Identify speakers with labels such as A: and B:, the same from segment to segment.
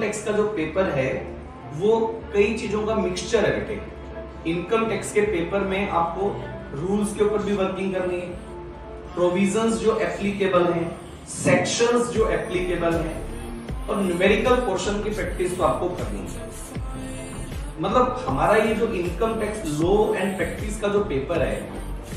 A: Tax का जो paper है वो कई चीजों का मिक्सचर है बेटे। इनकम टैक्स के पेपर में आपको रूल्स के ऊपर भी वर्किंग करनी है, प्रोविजंस जो एप्लीकेबल हैं, सेक्शंस जो एप्लीकेबल हैं और न्यूमेरिकल पोर्शन की प्रैक्टिस तो आपको करनी है। मतलब हमारा ये जो income tax law and practice का जो पेपर है,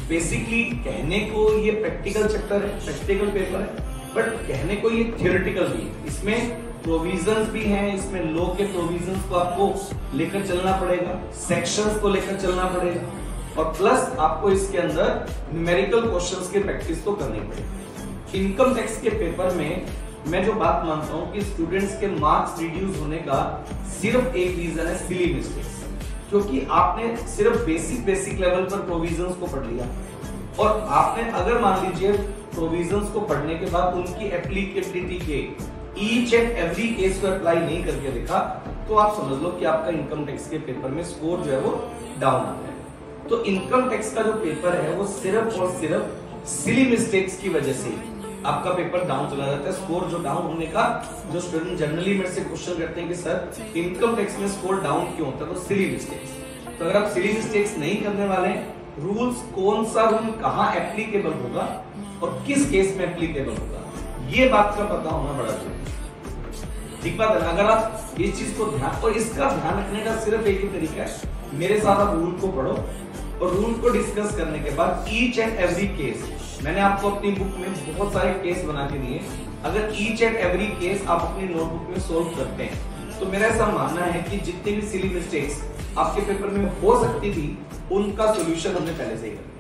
A: बेसिकली कहने को ये प्रैक्टिकल चैप्टर है, प्रैक्टिकल पेपर है, बट कहने को ये थियोरेटिकल भी है। इसमें प्रोविजंस भी हैं, इसमें लॉ के प्रोविजंस को आपको लेकर चलना पड़ेगा, सेक्शंस को लेकर चलना पड़ेगा और प्लस आपको इसके अंदर न्यूमेरिकल क्वेश्चंस की प्रैक्टिस तो करनी पड़ेगी। इनकम टैक्स के पेपर में मैं जो बात मानता हूं कि स्टूडेंट्स के मार्क्स रिड्यूस होने का सिर्फ एक रीजन है, सिली मिस्टेक्स। क्योंकि आपने सिर्फ बेसिक लेवल पर प्रोविजंस को पढ़ लिया और आपने अगर मान लीजिए प्रोविजंस को पढ़ने के बाद उनकी एप्लीकेबिलिटी के ईच एंड एवरी केस को अप्लाई नहीं करके देखा तो आप समझ लो कि आपका इनकम टैक्स के पेपर में स्कोर जो है वो डाउन आता है। तो इनकम टैक्स का जो पेपर है वो सिर्फ और सिर्फ सिली मिस्टेक्स की वजह से आपका पेपर डाउन चला जाता है। स्कोर जो डाउन होने का जो स्टूडेंट जनरली मेरे से क्वेश्चन करते हैं कि सर इनकम टैक्स में स्कोर डाउन क्यों होता है, तो सिली मिस्टेक्स। तो अगर आप सिली मिस्टेक्स नहीं करने वाले हैं, रूल्स कौन सा रूल कहां एप्लीकेबल होगा और किस केस में एप्लीकेबल होगा, ये बात का पता होना बड़ा जरूरी है। ठीक बात है। अगर आप इस चीज को ध्यान और इसका ध्यान रखने का सिर्फ एक ही तरीका है, मेरे साथ आप रूल को पढ़ो और रूल को डिस्कस करने के बाद ईच एंड एवरी केस, मैंने आपको अपनी बुक में बहुत सारे केस बना के दिए, अगर ईच एंड एवरी केस आप अपनी नोटबुक में सोल्व करते हैं तो मेरा ऐसा मानना है कि जितनी भी सिली मिस्टेक्स आपके पेपर में हो सकती थी उनका सोल्यूशन हमने पहले से ही कर